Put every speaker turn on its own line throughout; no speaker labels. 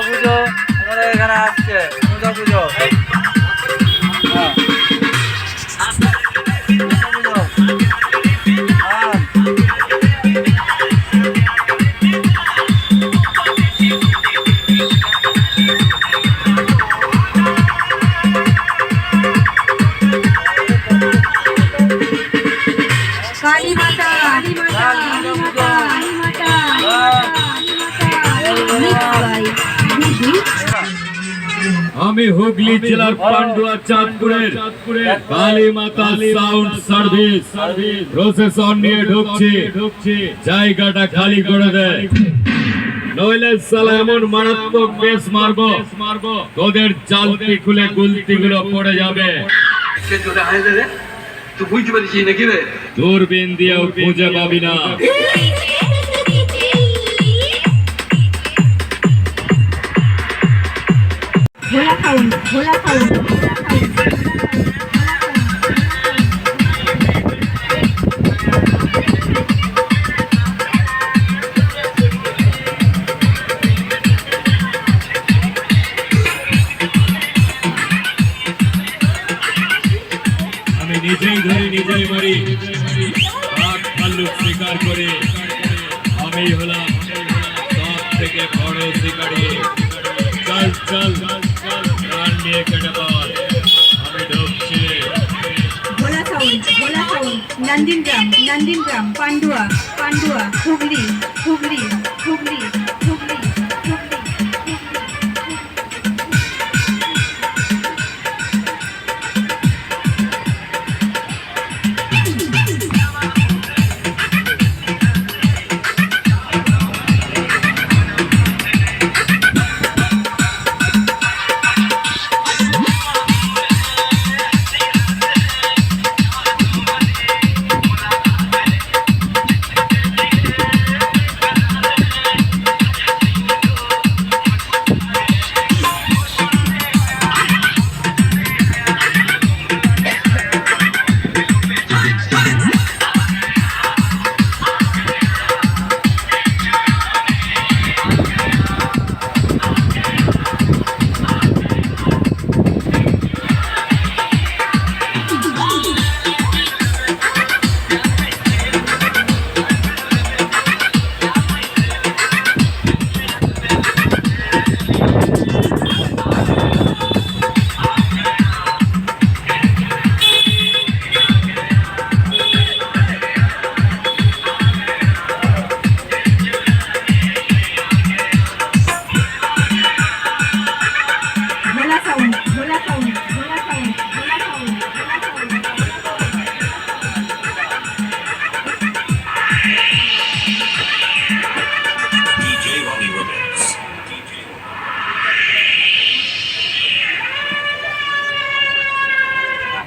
পুজো আমাদের এখানে আসছে দুর্গা পুজো
काली माता
আমি হুগলি জেলার পান্ডুয়া চাঁদপুরের কালী মাতা সাউন্ড সার্ভিস প্রসেসন নিয়ে ঢুকছে জায়গাটা খালি করে দেয়, নইলে সালা এমন মারাত্মক বেশ মারবো তোদের চালতি খুলে গুলতি গুলো পড়ে যাবে। দূরবীন দিয়েও খুঁজে পাবি না।
भोला खाऊन भोला खाऊन
আমি নিজেই ধরে নিজেই মারি, বাঘ ভাল্লুক শিকার করে আমি হলাম সব থেকে বড় শিকারী। চল চল প্রাণ নিয়ে কেটে বল, আমি ঢুকছি।
भोला खाऊन नंदीनग्राम पांडुआ हुगली हुगली हुगली हुगली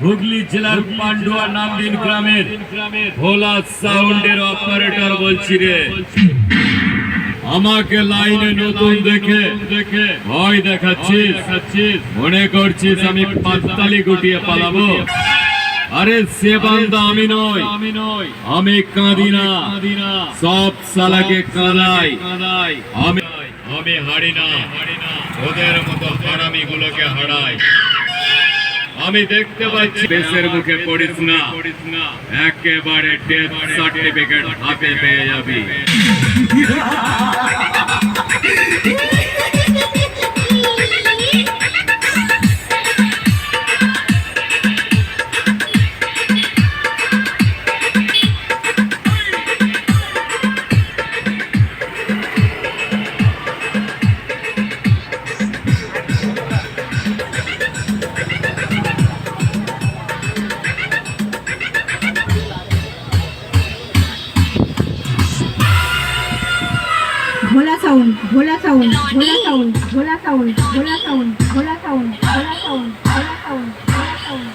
হুগলি জেলার পান্ডুয়া নামদিন গ্রামের ভোলা সাউন্ডের অপারেটর বলছি রে। আমাকে লাইনে নতুন দেখে ভয় দেখাচ্ছিস, মনে করছিস আমি পাতালি গুটিয়ে পালাবো? আরে সে বান্দা আমি নই, আমি কাঁদি না, সব সালাকে কাঁদাই। আমি হারি না, ওদের মতো হারামি গুলোকে হারাই। আমি দেখতে পাচ্ছি দেশের মুখে পড়িস না, একেবারে ডেথ সার্টিফিকেট হাতে পেয়ে যাবি।
ভোলা সাউন্ড ভোলা সাউন্ড ভোলা সাউন্ড ভোলা সাউন্ড ভোলা সাউন্ড ভোলা সাউন্ড ভোলা সাউন্ড ভোলা সাউন্ড ভোলা সাউন্ড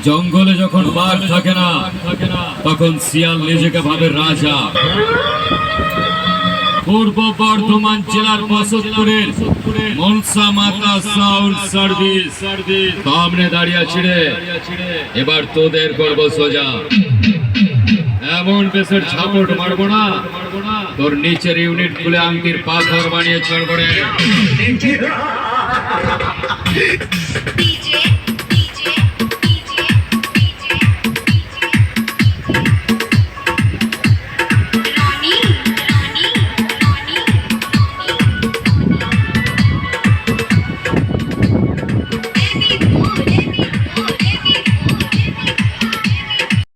জঙ্গলে যখন বাঘ থাকে না তখন শিয়াল নিজেকে ভাবে রাজা। পূর্ব বর্ধমান জেলার বসতপুরের মনসা মাতা সাউন্ড সার্ভিস সামনে দাঁড়িয়ে ছিড়ে এবার তোদের করবো সোজা। এমন বেশের ঝাপট মারবো না তোর নিচের ইউনিট খুলে আংটির পাথর বানিয়ে ছাড়বো রে।
DJ